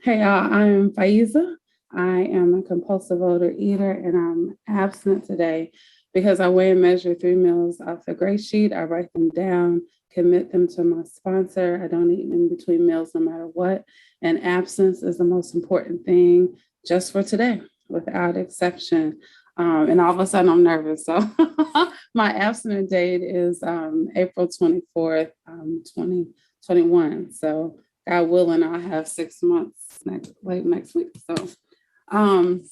Hey y'all, I'm Faizah. I am a compulsive overeater and I'm abstinent today because I weigh and measure 3 meals off the gray sheet. I write them down, commit them to my sponsor. I don't eat in between meals no matter what. And abstinence is the most important thing just for today, without exception. And all of a sudden I'm nervous. So my abstinent date is April 24th, 2021. So God willing, I'll have 6 months late next week. So um,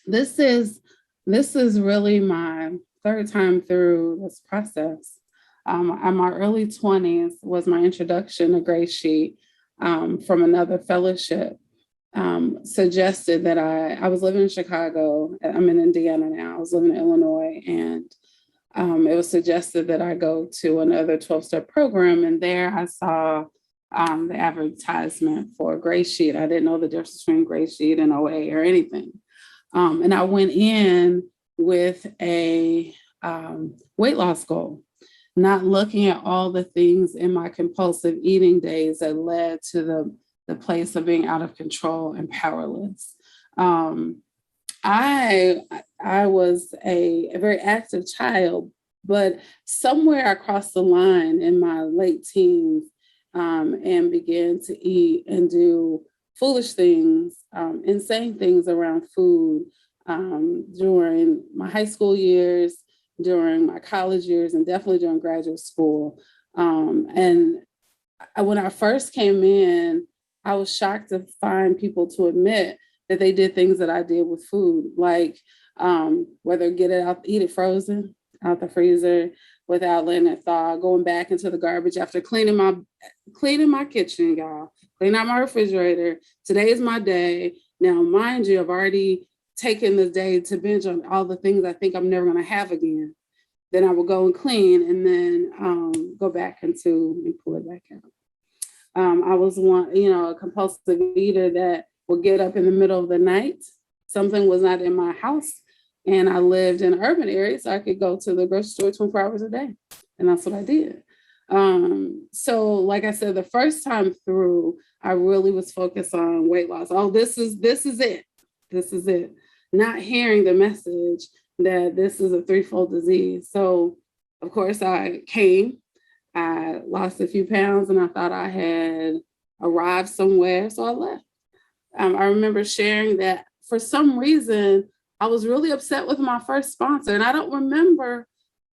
this is really my third time through this process. In my early 20s was my introduction to Gray Sheet from another fellowship. Suggested that I was living in Chicago. I'm in Indiana now. I was living in Illinois, and it was suggested that I go to another 12-step program. And there I saw the advertisement for Gray Sheet. I didn't know the difference between Gray Sheet and OA or anything. And I went in with a weight loss goal, not looking at all the things in my compulsive eating days that led to the place of being out of control and powerless. I was a very active child, but somewhere I crossed the line in my late teens and began to eat and do foolish things, insane things around food during my high school years, during my college years, and definitely during graduate school. And when I first came in, I was shocked to find people to admit that they did things that I did with food, like whether get it out, eat it frozen out the freezer without letting it thaw, going back into the garbage after cleaning my kitchen, y'all, clean out my refrigerator. Today is my day. Now, mind you, I've already taken the day to binge on all the things I think I'm never going to have again. Then I will go and clean and then go back into and pull it back out. I was a compulsive eater that would get up in the middle of the night. Something was not in my house. And I lived in an urban area, so I could go to the grocery store 24 hours a day. And that's what I did. So like I said, the first time through, I really was focused on weight loss. Oh, this is it. This is it. Not hearing the message that this is a threefold disease. So of course I lost a few pounds and I thought I had arrived somewhere. So I left. I remember sharing that for some reason, I was really upset with my first sponsor. And I don't remember,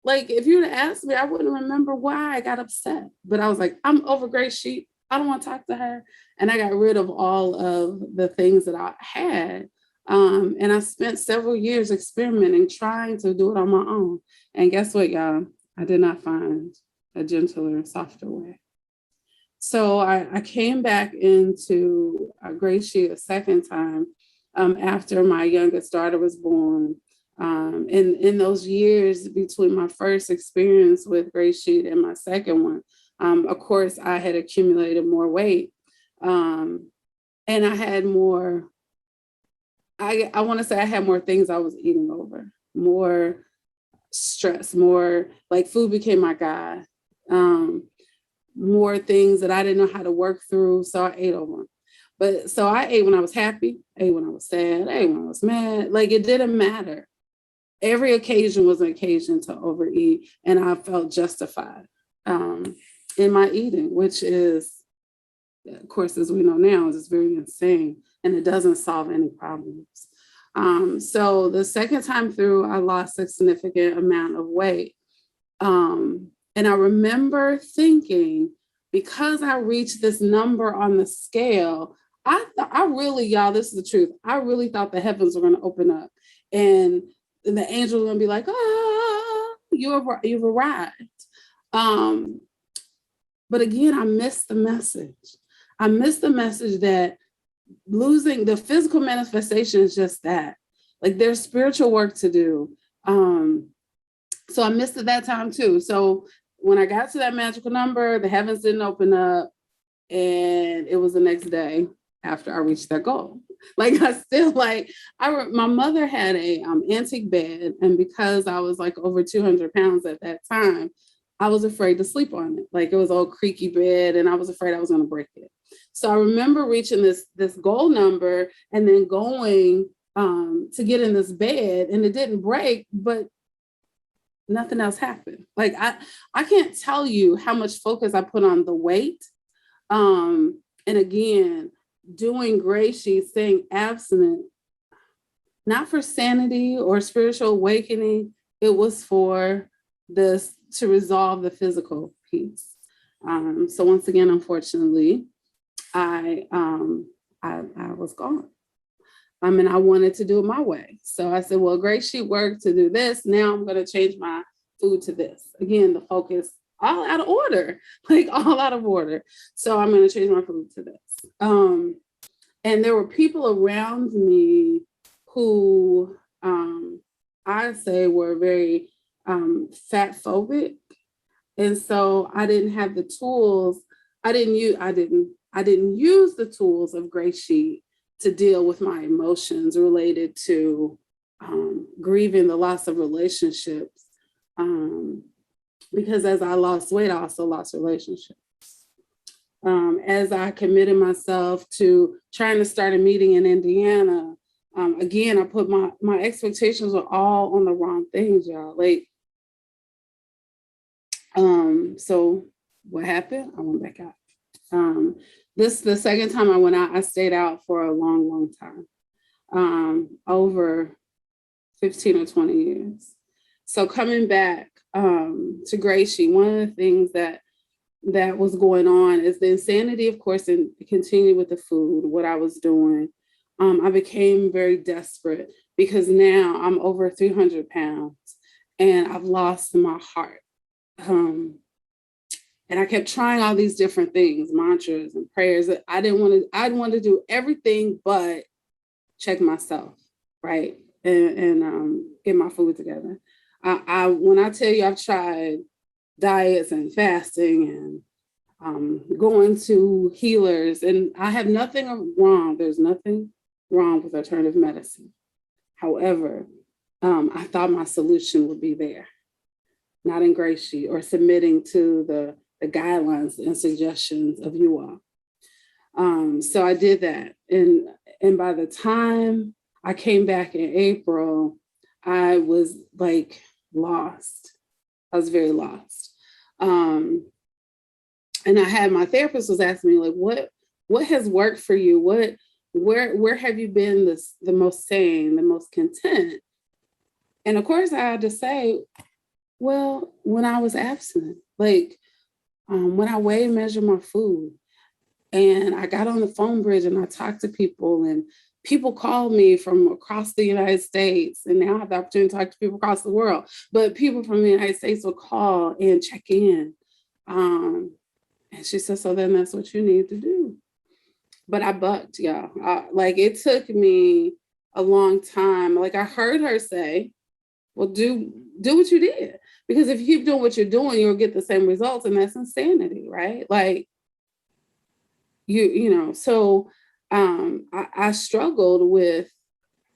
like, if you would have asked me, I wouldn't remember why I got upset. But I was like, I'm over Gray Sheet. I don't want to talk to her. And I got rid of all of the things that I had. And I spent several years experimenting, trying to do it on my own. And guess what, y'all? I did not find a gentler, softer way. So I came back into Gray Sheet a second time after my youngest daughter was born. And in those years between my first experience with Gray Sheet and my second one, of course, I had accumulated more weight. And I had more, I want to say I had more things I was eating over, more stress, more like food became my God. More things that I didn't know how to work through. So I ate over them. But so I ate when I was happy, ate when I was sad, ate when I was mad. Like it didn't matter. Every occasion was an occasion to overeat. And I felt justified in my eating, which is, of course, as we know now, is very insane. And it doesn't solve any problems. So the second time through, I lost a significant amount of weight. And I remember thinking, because I reached this number on the scale, I really, y'all, this is the truth. I really thought the heavens were going to open up and the angel was going to be like, you've arrived. But again, I missed the message. I missed the message that losing the physical manifestation is just that. Like there's spiritual work to do. So I missed it that time too. So when I got to that magical number, the heavens didn't open up, and it was the next day after I reached that goal. Like I still my mother had a antique bed, and because I was like over 200 pounds at that time, I was afraid to sleep on it. Like, it was all creaky bed and I was afraid I was going to break it. So I remember reaching this goal number and then going to get in this bed, and it didn't break, but nothing else happened. Like, I can't tell you how much focus I put on the weight. And again, doing gray sheets, staying abstinent, not for sanity or spiritual awakening. It was for this to resolve the physical piece. So once again, unfortunately, I was gone. And I wanted to do it my way. So I said, well, gray sheet worked to do this. Now I'm going to change my food to this. Again, the focus all out of order, like all out of order. So I'm going to change my food to this. And there were people around me who I say were very fat phobic. And so I didn't have the tools. I didn't use the tools of Gray Sheet to deal with my emotions related to grieving the loss of relationships. Because as I lost weight, I also lost relationships. As I committed myself to trying to start a meeting in Indiana, again, I put my expectations were all on the wrong things, y'all. Like, so what happened? I went back out. This the second time I went out. I stayed out for a long, long time, over 15 or 20 years. So coming back to Gray Sheet, one of the things that was going on is the insanity, of course, and continued with the food, what I was doing. I became very desperate because now I'm over 300 pounds and I've lost my heart. And I kept trying all these different things, mantras and prayers. I'd want to do everything but check myself, right? And get my food together. When I tell you I've tried diets and fasting and going to healers, and I have nothing wrong. There's nothing wrong with alternative medicine. However, I thought my solution would be there, not in Gray Sheet or submitting to the guidelines and suggestions of you all. So I did that. And by the time I came back in April, I was like lost. I was very lost. And I had my therapist was asking me, like, what has worked for you? Where have you been the most sane, the most content? And of course I had to say, well, when I was abstinent, like when I weigh and measure my food, and I got on the phone bridge and I talked to people, and people called me from across the United States, and now I have the opportunity to talk to people across the world, but people from the United States will call and check in. And she said, so then that's what you need to do. But I bucked, y'all. Like, it took me a long time. Like, I heard her say, well, do what you did. Because if you keep doing what you're doing, you'll get the same results. And that's insanity, right? Like, you know, so I struggled with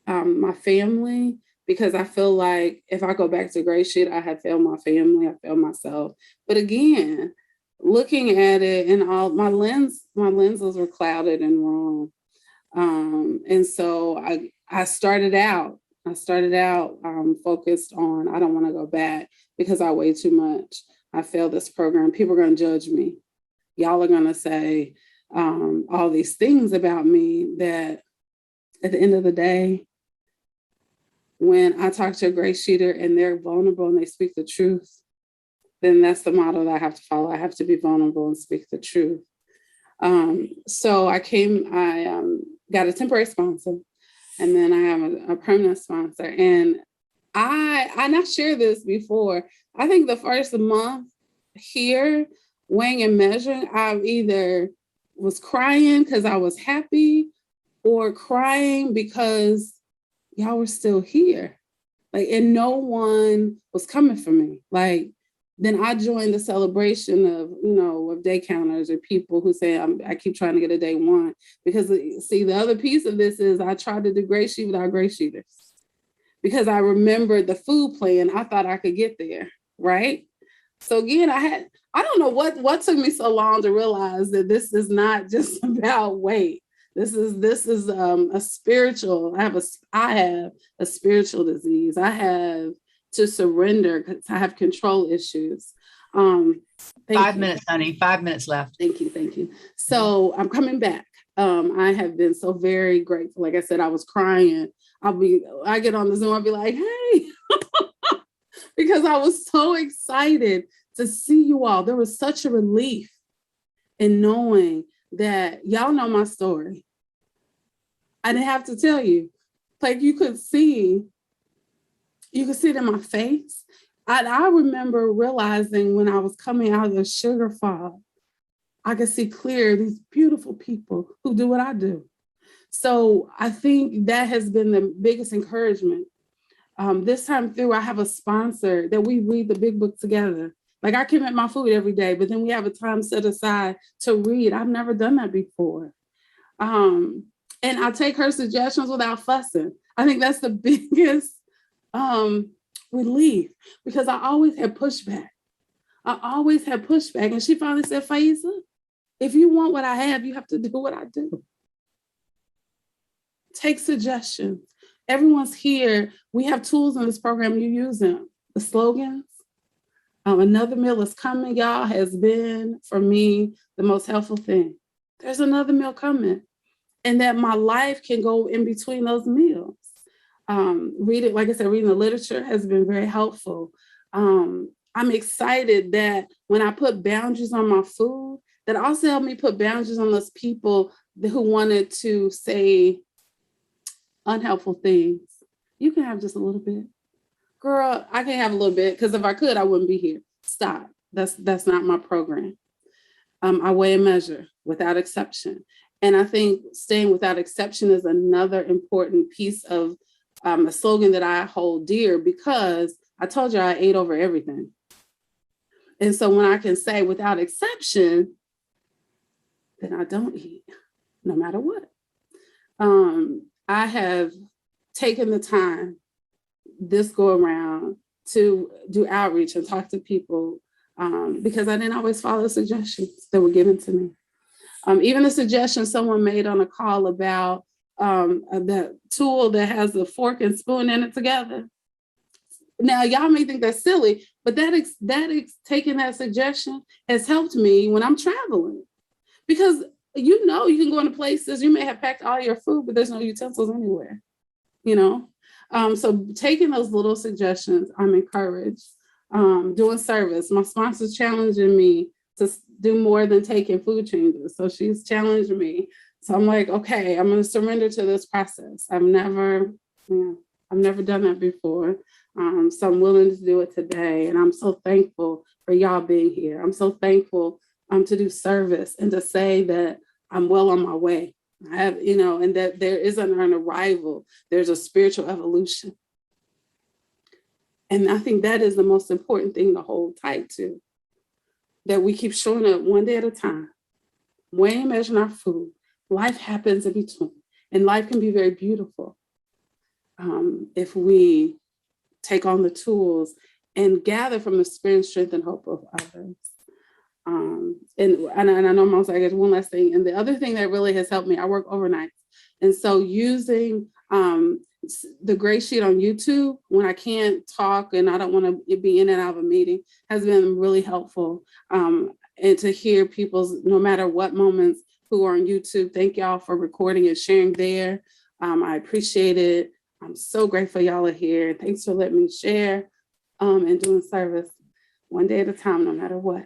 my family, because I feel like if I go back to Gray Sheet, I had failed my family, I failed myself. But again, looking at it, and all my lenses were clouded and wrong. And so I started out focused on, I don't want to go back because I weigh too much. I failed this program. People are going to judge me. Y'all are going to say all these things about me that at the end of the day, when I talk to a Gray Sheeter and they're vulnerable and they speak the truth, then that's the model that I have to follow. I have to be vulnerable and speak the truth. So I got a temporary sponsor, and then I have a permanent sponsor. And I shared this before. I think the first month here, weighing and measuring, I either was crying because I was happy or crying because y'all were still here. Like, and no one was coming for me. Like, then I joined the celebration of day counters or people who say I keep trying to get a day one, because see, the other piece of this is I tried to do Gray Sheet without GreySheeters, because I remembered the food plan. I thought I could get there, right? So again, I don't know what took me so long to realize that this is not just about weight. This is a spiritual. I have a spiritual disease. I have to surrender because I have control issues. 5 minutes, honey. 5 minutes left. Thank you. So I'm coming back. I have been so very grateful. Like I said, I was crying. I get on the Zoom, I'll be like, hey, because I was so excited to see you all. There was such a relief in knowing that y'all know my story. I didn't have to tell you. Like you could see it in my face. I remember realizing when I was coming out of the sugar fog, I could see clear these beautiful people who do what I do. So I think that has been the biggest encouragement. This time through, I have a sponsor that we read the big book together. Like I can make my food every day, but then we have a time set aside to read. I've never done that before. And I take her suggestions without fussing. I think that's the biggest relief, because I always had pushback. And she finally said, Faizah, if you want what I have, you have to do what I do. Take suggestions. Everyone's here. We have tools in this program. You use them. The slogans. Another meal is coming, y'all, has been, for me, the most helpful thing. There's another meal coming. And that my life can go in between those meals. Reading the literature has been very helpful. I'm excited that when I put boundaries on my food, that also helped me put boundaries on those people who wanted to say unhelpful things. You can have just a little bit. Girl, I can have a little bit, because if I could, I wouldn't be here. Stop. That's not my program. I weigh and measure without exception. And I think staying without exception is another important piece of a slogan that I hold dear, because I told you I ate over everything. And so when I can say without exception, then I don't eat, no matter what. I have taken the time this go around to do outreach and talk to people, because I didn't always follow the suggestions that were given to me. Even the suggestion someone made on a call about the tool that has a fork and spoon in it together. Now, y'all may think that's silly, but taking that suggestion has helped me when I'm traveling. Because you can go into places, you may have packed all your food, but there's no utensils anywhere, So taking those little suggestions, I'm encouraged. Doing service. My sponsor's challenging me to do more than taking food changes. So she's challenged me. So I'm like, okay, I'm going to surrender to this process. I've never done that before. So I'm willing to do it today. And I'm so thankful for y'all being here. I'm so thankful to do service and to say that I'm well on my way. I have, and that there isn't an arrival. There's a spiritual evolution. And I think that is the most important thing to hold tight to. That we keep showing up one day at a time, weighing and measuring our food. Life happens in between, and life can be very beautiful if we take on the tools and gather from the spirit, strength, and hope of others. And I know I'm also, I guess, one last thing. And the other thing that really has helped me, I work overnight. And so using the gray sheet on YouTube when I can't talk and I don't want to be in and out of a meeting has been really helpful. And to hear people's, no matter what moments, who are on YouTube, thank y'all for recording and sharing there. I appreciate it. I'm so grateful y'all are here. Thanks for letting me share and doing service one day at a time, no matter what.